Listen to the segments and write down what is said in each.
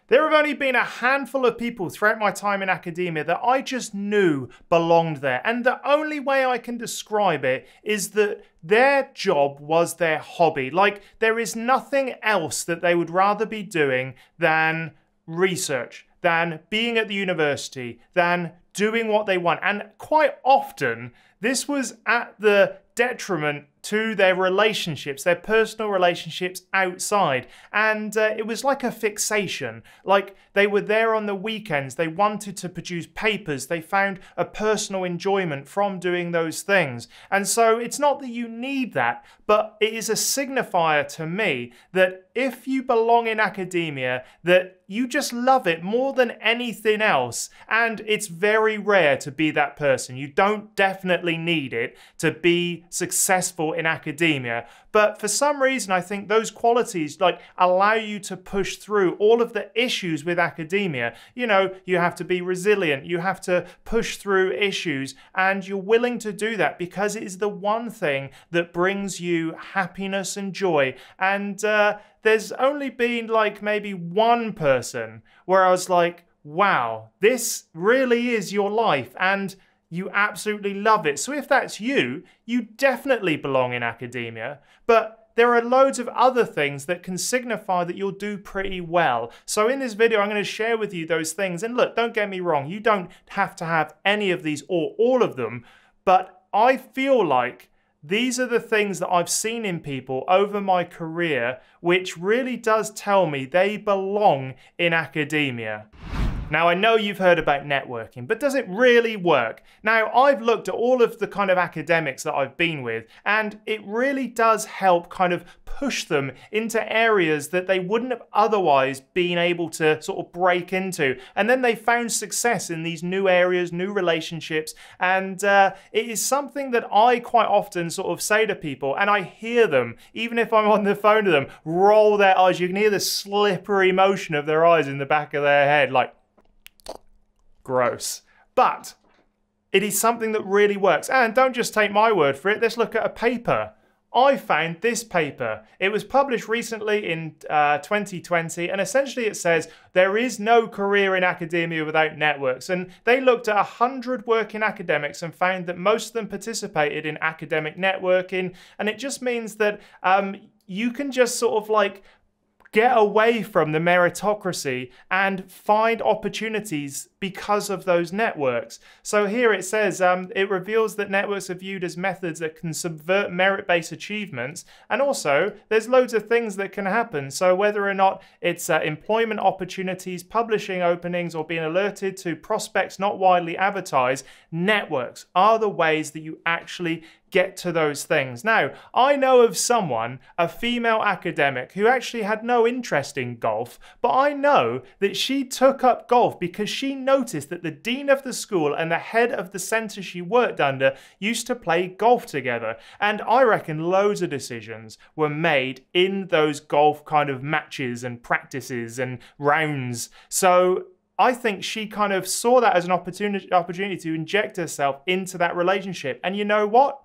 There have only been a handful of people throughout my time in academia that I just knew belonged there. And the only way I can describe it is that their job was their hobby. Like, there is nothing else that they would rather be doing than research, than being at the university, than doing what they want. And quite often, this was at the detriment to their relationships, their personal relationships outside. And it was like a fixation. Like, they were there on the weekends, they wanted to produce papers, they found a personal enjoyment from doing those things. And so it's not that you need that, but it is a signifier to me that if you belong in academia, that you just love it more than anything else. And it's very rare to be that person. You don't definitely need it to be successful in academia. But for some reason, I think those qualities like allow you to push through all of the issues with academia. You know, you have to be resilient, you have to push through issues, and you're willing to do that because it is the one thing that brings you happiness and joy. And there's only been like maybe one person where I was like, wow, this really is your life and you absolutely love it. So if that's you, you definitely belong in academia. But there are loads of other things that can signify that you'll do pretty well. So in this video, I'm going to share with you those things. And look, don't get me wrong, you don't have to have any of these or all of them. But I feel like these are the things that I've seen in people over my career, which really does tell me they belong in academia. Now, I know you've heard about networking, but does it really work? Now, I've looked at all of the kind of academics that I've been with, and it really does help kind of push them into areas that they wouldn't have otherwise been able to sort of break into. And then they found success in these new areas, new relationships, and it is something that I quite often sort of say to people, and I hear them, even if I'm on the phone to them, roll their eyes. You can hear the slippery motion of their eyes in the back of their head, like, gross. But it is something that really works. And don't just take my word for it. Let's look at a paper. I found this paper. It was published recently in 2020, and essentially it says there is no career in academia without networks. And they looked at 100 working academics and found that most of them participated in academic networking. And it just means that you can just sort of like get away from the meritocracy and find opportunities because of those networks. So here it says, it reveals that networks are viewed as methods that can subvert merit-based achievements. And also, there's loads of things that can happen. So whether or not it's employment opportunities, publishing openings, or being alerted to prospects not widely advertised, networks are the ways that you actually get to those things. Now, I know of someone, a female academic, who actually had no interest in golf, but I know that she took up golf because she noticed that the dean of the school and the head of the centre she worked under used to play golf together. And I reckon loads of decisions were made in those golf kind of matches and practices and rounds. So I think she kind of saw that as an opportunity to inject herself into that relationship. And you know what?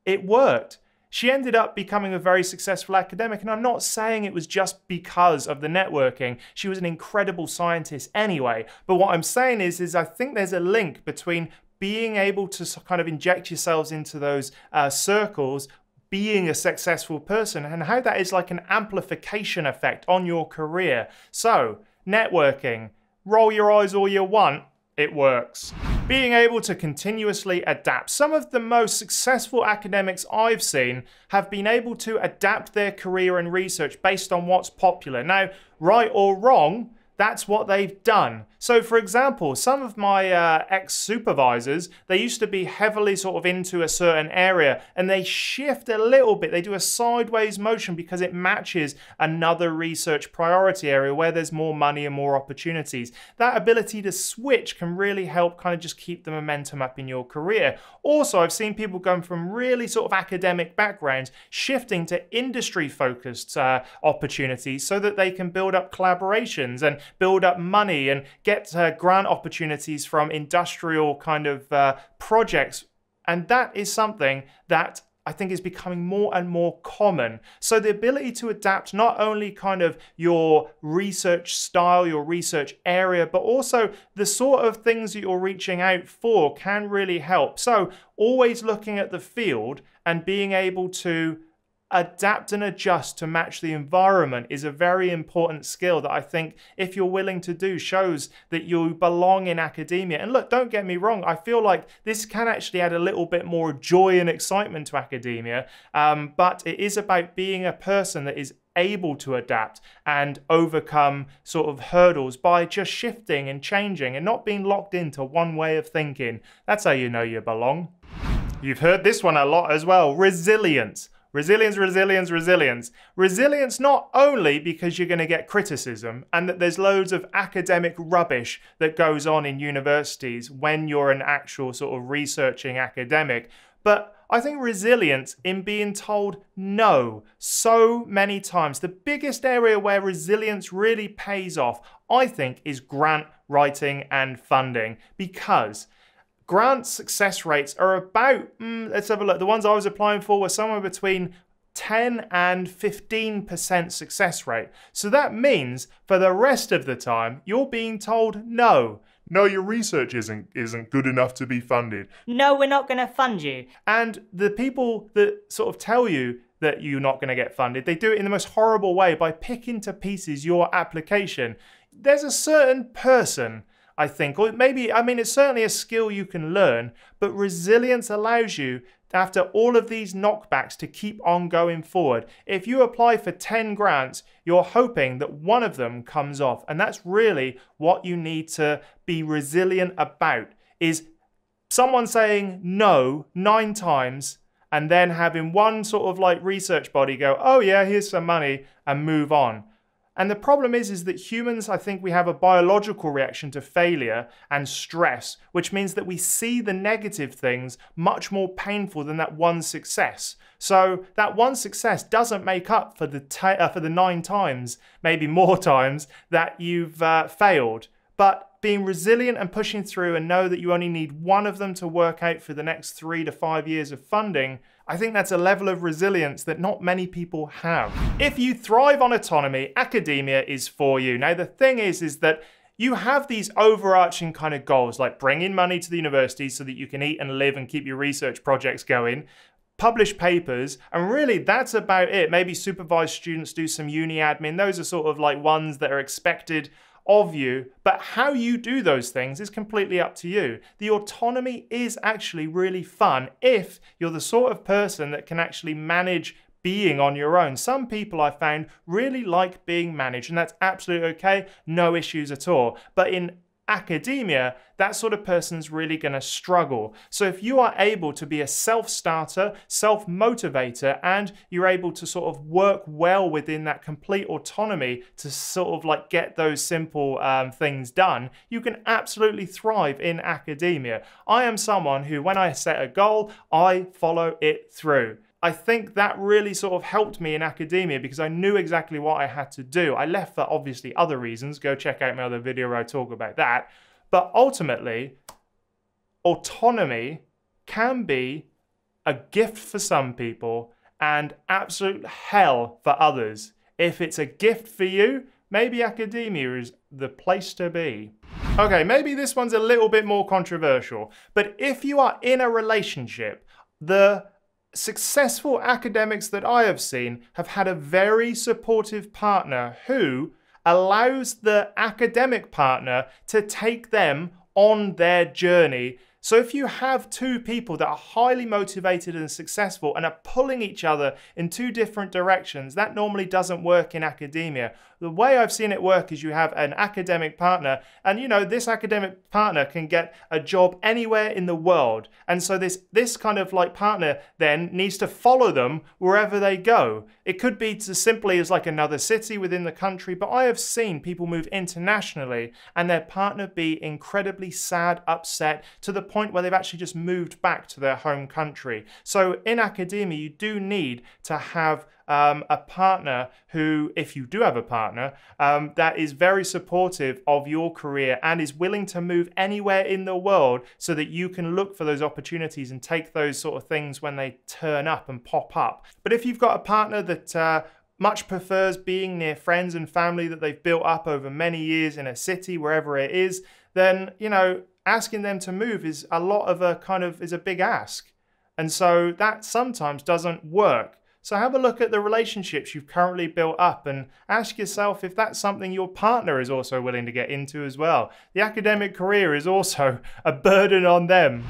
It worked. She ended up becoming a very successful academic, and I'm not saying it was just because of the networking. She was an incredible scientist anyway. But what I'm saying is I think there's a link between being able to kind of inject yourselves into those circles, being a successful person, and how that is like an amplification effect on your career. So, networking, roll your eyes all you want, it works. Being able to continuously adapt. Some of the most successful academics I've seen have been able to adapt their career and research based on what's popular. Now, right or wrong, that's what they've done. So for example, some of my ex-supervisors, they used to be heavily sort of into a certain area, and they shift a little bit. They do a sideways motion because it matches another research priority area where there's more money and more opportunities. That ability to switch can really help kind of just keep the momentum up in your career. Also, I've seen people going from really sort of academic backgrounds shifting to industry-focused opportunities so that they can build up collaborations and build up money and get grant opportunities from industrial kind of projects. And that is something that I think is becoming more and more common. So the ability to adapt not only kind of your research style, your research area, but also the sort of things that you're reaching out for can really help. So always looking at the field and being able to adapt and adjust to match the environment is a very important skill that I think if you're willing to do shows that you belong in academia. And look, don't get me wrong, I feel like this can actually add a little bit more joy and excitement to academia, but it is about being a person that is able to adapt and overcome sort of hurdles by just shifting and changing and not being locked into one way of thinking. That's how you know you belong. You've heard this one a lot as well, resilience. Resilience, resilience, resilience. Resilience not only because you're going to get criticism and that there's loads of academic rubbish that goes on in universities when you're an actual sort of researching academic, but I think resilience in being told no so many times. The biggest area where resilience really pays off, I think, is grant writing and funding, because grant success rates are about, let's have a look, the ones I was applying for were somewhere between 10 and 15% success rate. So that means for the rest of the time, you're being told no. No, your research isn't good enough to be funded. No, we're not going to fund you. And the people that sort of tell you that you're not going to get funded, they do it in the most horrible way by picking to pieces your application. There's a certain person, I think, or maybe, I mean, it's certainly a skill you can learn, but resilience allows you, after all of these knockbacks, to keep on going forward. If you apply for 10 grants, you're hoping that one of them comes off. And that's really what you need to be resilient about, is someone saying no 9 times and then having one sort of like research body go, oh yeah, here's some money, and move on. And the problem is that humans, I think we have a biological reaction to failure and stress, which means that we see the negative things much more painful than that one success. So that one success doesn't make up for the 9 times, maybe more times, that you've failed. But being resilient and pushing through and know that you only need one of them to work out for the next 3 to 5 years of funding, I think that's a level of resilience that not many people have. If you thrive on autonomy, academia is for you. Now, the thing is that you have these overarching kind of goals, like bring in money to the university so that you can eat and live and keep your research projects going, publish papers, and really that's about it. Maybe supervised students do some uni admin. Those are sort of like ones that are expected of you, but how you do those things is completely up to you. The autonomy is actually really fun if you're the sort of person that can actually manage being on your own. Some people I found really like being managed, and that's absolutely okay, no issues at all. But in academia, that sort of person's really going to struggle. So if you are able to be a self-starter, self-motivator, and you're able to sort of work well within that complete autonomy to sort of like get those simple things done, you can absolutely thrive in academia. I am someone who, when I set a goal, I follow it through. I think that really sort of helped me in academia because I knew exactly what I had to do. I left for obviously other reasons. Go check out my other video where I talk about that. But ultimately, autonomy can be a gift for some people and absolute hell for others. If it's a gift for you, maybe academia is the place to be. Okay, maybe this one's a little bit more controversial, but if you are in a relationship, the successful academics that I have seen have had a very supportive partner who allows the academic partner to take them on their journey. So if you have 2 people that are highly motivated and successful and are pulling each other in 2 different directions, that normally doesn't work in academia. The way I've seen it work is you have an academic partner, and you know, this academic partner can get a job anywhere in the world. And so this kind of like partner then needs to follow them wherever they go. It could be as simply as like another city within the country, but I have seen people move internationally and their partner be incredibly sad, upset, to the point where they've actually just moved back to their home country. So in academia, you do need to have a partner who, if you do have a partner, that is very supportive of your career and is willing to move anywhere in the world so that you can look for those opportunities and take those sort of things when they turn up and pop up. But if you've got a partner that much prefers being near friends and family that they've built up over many years in a city, wherever it is, then, you know, asking them to move is a big ask. And so that sometimes doesn't work. So have a look at the relationships you've currently built up and ask yourself if that's something your partner is also willing to get into as well. The academic career is also a burden on them.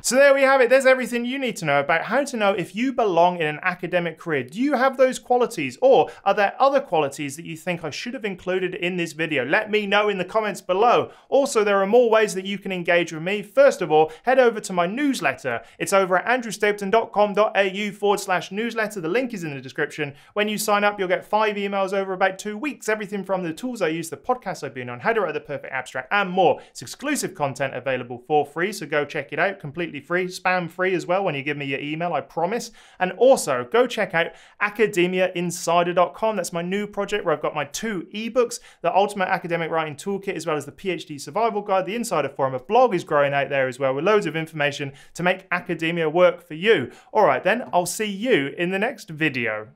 So there we have it. There's everything you need to know about how to know if you belong in an academic career. Do you have those qualities, or are there other qualities that you think I should have included in this video? Let me know in the comments below. Also, there are more ways that you can engage with me. First of all, head over to my newsletter. It's over at andrewstapleton.com.au/newsletter. The link is in the description. When you sign up, you'll get 5 emails over about 2 weeks. Everything from the tools I use, the podcasts I've been on, how to write the perfect abstract, and more. It's exclusive content available for free, so go check it out. Completely free, spam free as well when you give me your email, I promise. And also go check out academiainsider.com. That's my new project where I've got my 2 ebooks, the Ultimate Academic Writing Toolkit, as well as the PhD Survival Guide. The Insider Forum, a blog is growing out there as well with loads of information to make academia work for you. All right then, I'll see you in the next video.